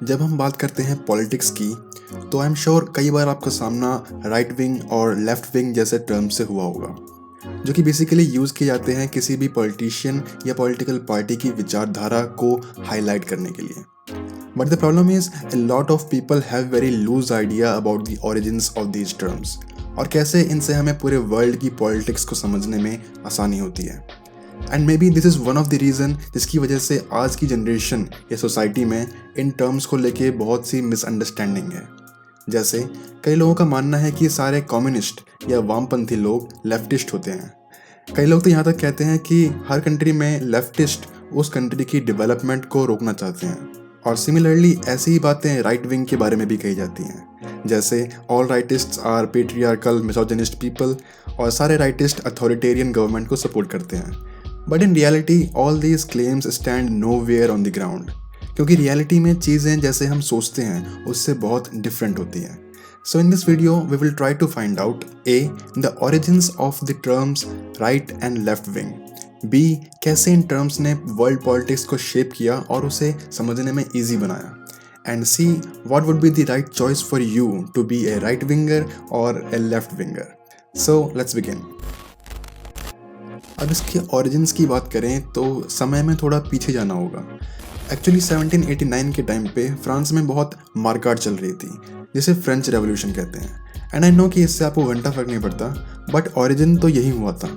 जब हम बात करते हैं पॉलिटिक्स की तो आई एम श्योर कई बार आपका सामना राइट विंग और लेफ्ट विंग जैसे टर्म से हुआ होगा जो कि बेसिकली यूज़ किए जाते हैं किसी भी पॉलिटिशियन या पॉलिटिकल पार्टी की विचारधारा को हाईलाइट करने के लिए। But the problem is a lot of people have very loose idea about the origins of these terms और कैसे इनसे हमें पूरे वर्ल्ड की पॉलिटिक्स को समझने में आसानी होती है। And may be this is one of the reason जिसकी वजह से आज की जनरेशन या सोसाइटी में इन टर्म्स को लेके बहुत सी मिसअंडरस्टैंडिंग है। जैसे कई लोगों का मानना है कि सारे कम्युनिस्ट या वामपंथी लोग लेफ्टिस्ट होते हैं। कई लोग तो यहाँ तक कहते हैं कि हर कंट्री में लेफ्टिस्ट उस कंट्री की डेवलपमेंट को रोकना चाहते हैं। और सिमिलरली ऐसी ही बातें राइट विंग के बारे में भी कही जाती हैं, जैसे all rightists are patriarchal misogynist people और सारे राइटिस्ट अथॉरिटेरियन गवर्नमेंट को सपोर्ट करते हैं। But in reality all these claims stand nowhere on the ground, क्योंकि रियलिटी में चीज़ें जैसे हम सोचते हैं उससे बहुत डिफरेंट होती हैं। So in this video we will try to find out a the origins of the terms right and left wing, बी कैसे इन टर्म्स ने वर्ल्ड पॉलिटिक्स को शेप किया और उसे समझने में ईजी बनाया, and see what would be the right choice for you to be a right winger और a left winger. So let's begin. अब इसके ओरिजिन्स की बात करें तो समय में थोड़ा पीछे जाना होगा। एक्चुअली 1789 के टाइम पे फ्रांस में बहुत मारकाट चल रही थी जिसे फ्रेंच रेवोल्यूशन कहते हैं। एंड आई नो कि इससे आपको घंटा फर्क नहीं पड़ता, बट ओरिजिन तो यही हुआ था।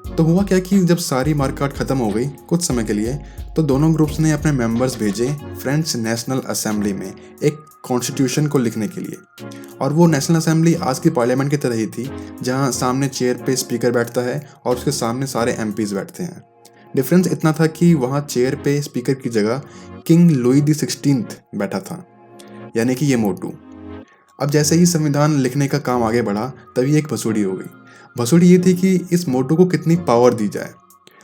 तो हुआ क्या कि जब सारी मारकाट ख़त्म हो गई कुछ समय के लिए, तो दोनों ग्रुप्स ने अपने मेंबर्स भेजे फ्रेंच नेशनल असेंबली में एक कॉन्स्टिट्यूशन को लिखने के लिए। और वो नेशनल असेंबली आज की पार्लियामेंट की तरह ही थी, जहाँ सामने चेयर पे स्पीकर बैठता है और उसके सामने सारे एमपीज बैठते हैं। डिफरेंस इतना था कि वहाँ चेयर पे स्पीकर की जगह किंग लुई द 16th बैठा था, यानी कि ये मोटू। अब जैसे ही संविधान लिखने का काम आगे बढ़ा तभी एक भसुड़ी हो गई। भसुड़ी ये थी कि इस मोटू को कितनी पावर दी जाए,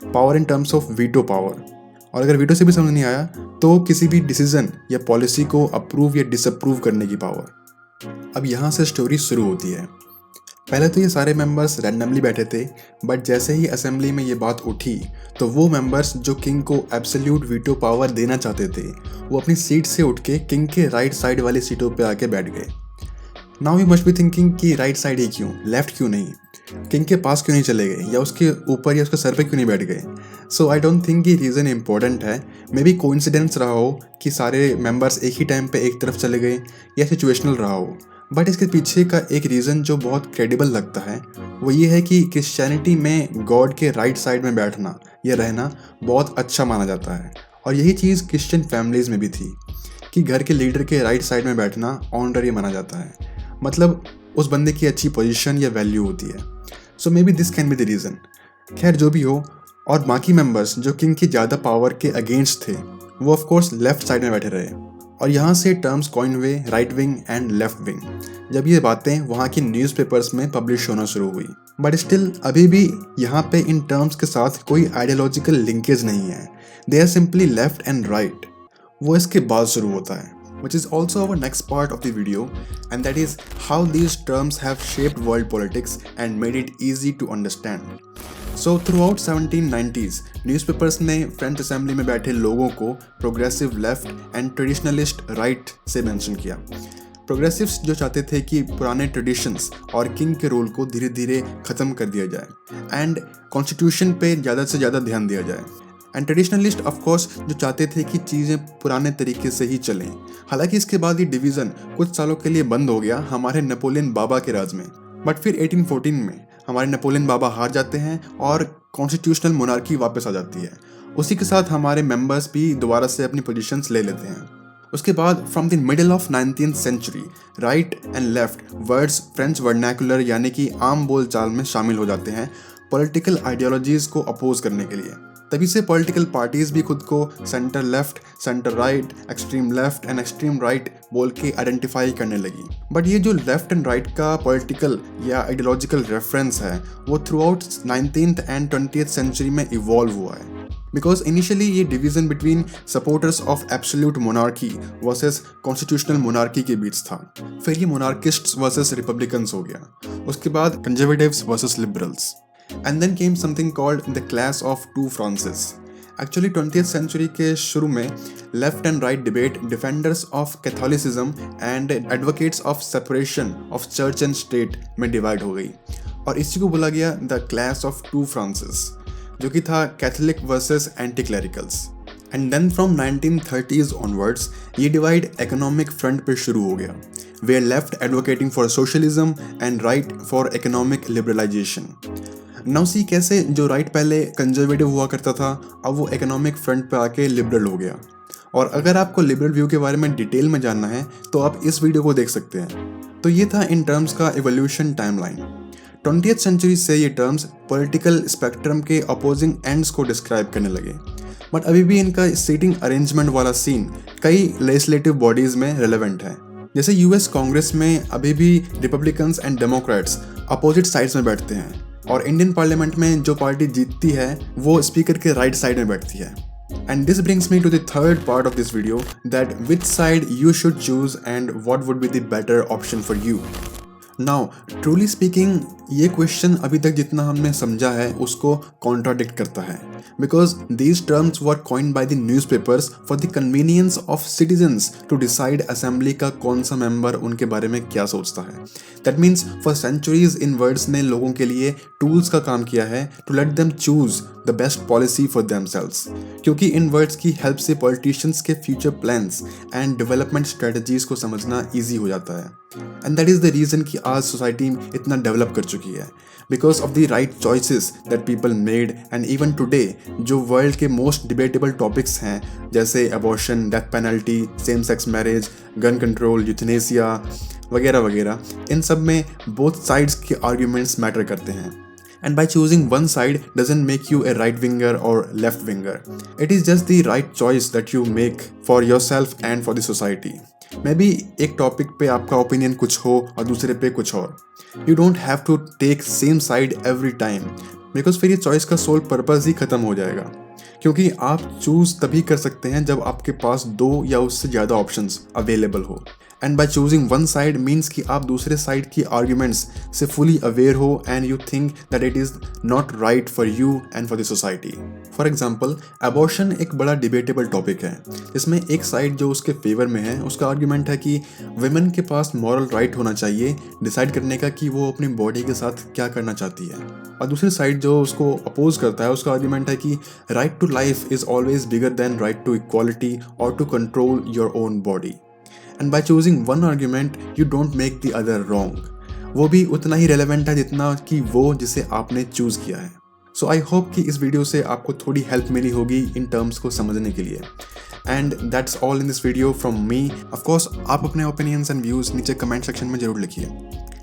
power in terms of veto power, और अगर वीटो से भी समझ नहीं आया तो किसी भी डिसीजन या पॉलिसी को अप्रूव या डिसअप्रूव करने की पावर। अब यहाँ से स्टोरी शुरू होती है। पहले तो ये सारे मेंबर्स रैंडमली बैठे थे, बट जैसे ही असेंबली में ये बात उठी तो वो मेंबर्स जो किंग को एब्सोल्यूट वीटो पावर देना चाहते थे वो अपनी सीट से उठ के किंग के राइट साइड वाली सीटों पे आके बैठ गए। Now you must be thinking कि राइट साइड ही क्यों, लेफ्ट क्यों नहीं, किंग के पास क्यों नहीं चले गए या उसके ऊपर या उसके सर पे क्यों नहीं बैठ गए। सो आई डोंट थिंक ये रीज़न इंपॉर्टेंट है। मे बी कोइंसिडेंस रहा हो कि सारे मेंबर्स एक ही टाइम पे एक तरफ चले गए, या सिचुएशनल रहा हो। बट इसके पीछे का एक रीज़न जो बहुत क्रेडिबल लगता है वो ये है कि क्रिश्चियनिटी में गॉड के राइट साइड में बैठना या रहना बहुत अच्छा माना जाता है। और यही चीज़ क्रिश्चियन फैमिलीज़ में भी थी कि घर के लीडर के राइट साइड में बैठना ऑनररी माना जाता है, मतलब उस बंदे की अच्छी पोजीशन या वैल्यू होती है। So may be this can be the reason. खैर जो भी हो, और बाकी मेंबर्स जो किंग की ज़्यादा पावर के अगेंस्ट थे वो ऑफ कोर्स लेफ्ट साइड में बैठे रहे, और यहाँ से टर्म्स कॉइन हुए right wing and left wing जब ये बातें वहाँ की न्यूज़पेपर्स में पब्लिश होना शुरू हुई। बट स्टिल अभी भी यहाँ पे इन टर्म्स के साथ कोई आइडियोलॉजिकल लिंकेज नहीं है। They are simply left and right. वो इसके बाद शुरू होता है, which is also our next part of the video, and that is how these terms have shaped world politics and made it easy to understand. So throughout 1790s, newspapers ने French assembly में बैठे लोगों को progressive left and traditionalist right से mention किया। Progressives जो चाहते थे कि पुराने ट्रेडिशंस और किंग के रोल को धीरे धीरे ख़त्म कर दिया जाए एंड कॉन्स्टिट्यूशन पे ज़्यादा से ज़्यादा ध्यान दिया जाए। एंड ट्रेडिशनलिस्ट ऑफ कोर्स जो चाहते थे कि चीज़ें पुराने तरीके से ही चलें। हालांकि इसके बाद ये डिवीज़न कुछ सालों के लिए बंद हो गया हमारे नेपोलियन बाबा के राज में, बट फिर 1814 में हमारे नेपोलियन बाबा हार जाते हैं और कॉन्स्टिट्यूशनल मोनार्की वापस आ जाती है। उसी के साथ हमारे मेंबर्स भी दोबारा से अपनी पोजीशंस ले लेते हैं। उसके बाद from the middle of 19th century right and left words French vernacular यानी कि आम बोल चाल में शामिल हो जाते हैं पॉलिटिकल आइडियोलॉजीज़ को अपोज करने के लिए। तभी से पॉलिटिकल पार्टीज भी खुद को centre left, centre right, extreme left and extreme right बोल के आइडेंटिफाई करने लगी। बट ये जो लेफ्ट एंड राइट का पॉलिटिकल या आइडियोलॉजिकल रेफरेंस है वो throughout 19th and 20th century में इवॉल्व हुआ है। बिकॉज इनिशियली ये division between supporters of absolute monarchy versus constitutional monarchy के बीच था। फिर ये मोनार्किस्ट्स वर्सेस रिपब्लिकन्स हो गया। उसके बाद conservatives versus liberals. And then came something called the Clash of Two Frances. Actually 20th century के शुरू में left and right debate defenders of Catholicism and advocates of separation of church and state में divide हो गई और इसी को बोला गया the clash of two Frances, जो कि था Catholic versus anti clericals. And then from 1930s onwards ये डिवाइड इकोनॉमिक फ्रंट पे शुरू हो गया, where left advocating for socialism and right for economic liberalisation. Now see कैसे जो राइट पहले कंजर्वेटिव हुआ करता था अब वो इकोनॉमिक फ्रंट पे आके लिबरल हो गया। और अगर आपको लिबरल व्यू के बारे में डिटेल में जानना है तो आप इस वीडियो को देख सकते हैं। तो ये था इन टर्म्स का इवोल्यूशन टाइमलाइन। 20th सेंचुरी से ये टर्म्स पॉलिटिकल स्पेक्ट्रम के अपोजिंग एंड्स को डिस्क्राइब करने लगे, बट अभी भी इनका सीटिंग अरेंजमेंट वाला सीन कई लेजिस्लेटिव बॉडीज में रेलेवेंट है। जैसे यूएस कांग्रेस में अभी भी Republicans and Democrats opposite sides में बैठते हैं और इंडियन पार्लियामेंट में जो पार्टी जीतती है वो स्पीकर के राइट साइड में बैठती है। And this brings me to the third part of this video, that which side you should choose and what would be the better option for you. Now truly speaking ये question अभी तक जितना हमने समझा है उसको कॉन्ट्राडिक्ट करता है, because these terms were coined by the newspapers for the convenience of citizens to decide assembly का कौन सा मेंबर उनके बारे में क्या सोचता है। दैट मीन्स फॉर सेंचुरीज इन वर्ड्स ने लोगों के लिए टूल्स का काम किया है to let them choose the best policy for themselves, क्योंकि इन वर्ड्स की हेल्प से पॉलिटिशियंस के future plans and development strategies को समझना ईजी हो जाता है। And that is the reason कि आज सोसाइटी इतना डेवलप कर चुकी है, because of the right choices that people made. And even today जो वर्ल्ड के मोस्ट डिबेटेबल टॉपिक्स हैं जैसे abortion, death penalty, same sex marriage, gun control, euthanasia वगैरह वगैरह, इन सब में बोथ साइड्स के आर्ग्यूमेंट्स मैटर करते हैं। And by choosing one side doesn't make you a right winger or left winger. It is just the right choice that you make for yourself and for the society. Maybe एक topic पे आपका opinion कुछ हो और दूसरे पे कुछ और। You don't have to take same side every time, because फिर ये चॉइस का सोल पर्पस ही खत्म हो जाएगा, क्योंकि आप चूज तभी कर सकते हैं जब आपके पास दो या उससे ज़्यादा ऑप्शंस अवेलेबल हो। And by choosing one side means कि आप दूसरे साइड की आर्ग्यूमेंट्स से फुली अवेयर हो and you think that it is not right for you and for the society. For example, abortion एक बड़ा डिबेटेबल टॉपिक है जिसमें एक साइड जो उसके फेवर में है उसका आर्ग्यूमेंट है कि वुमेन के पास मॉरल राइट होना चाहिए डिसाइड करने का कि वो अपनी बॉडी के साथ क्या करना चाहती है, और दूसरी साइड जो उसको अपोज करता है उसका आर्ग्यूमेंट है कि right to life is always bigger than right to equality और to control your own body. And by choosing one argument, you don't make the other wrong. वो भी उतना ही relevant है जितना कि वो जिसे आपने चूज किया है। So I hope कि इस वीडियो से आपको थोड़ी हेल्प मिली होगी इन टर्म्स को समझने के लिए। And that's all in this video from me. Of course, आप अपने opinions and views नीचे कमेंट सेक्शन में जरूर लिखिए।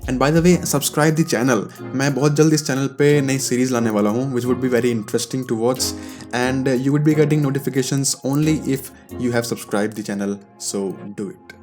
And by the way, subscribe the channel. मैं बहुत जल्द इस चैनल पे नई सीरीज लाने वाला हूँ which would be very interesting to watch, and you would be getting notifications only if you have subscribed the channel, so do it.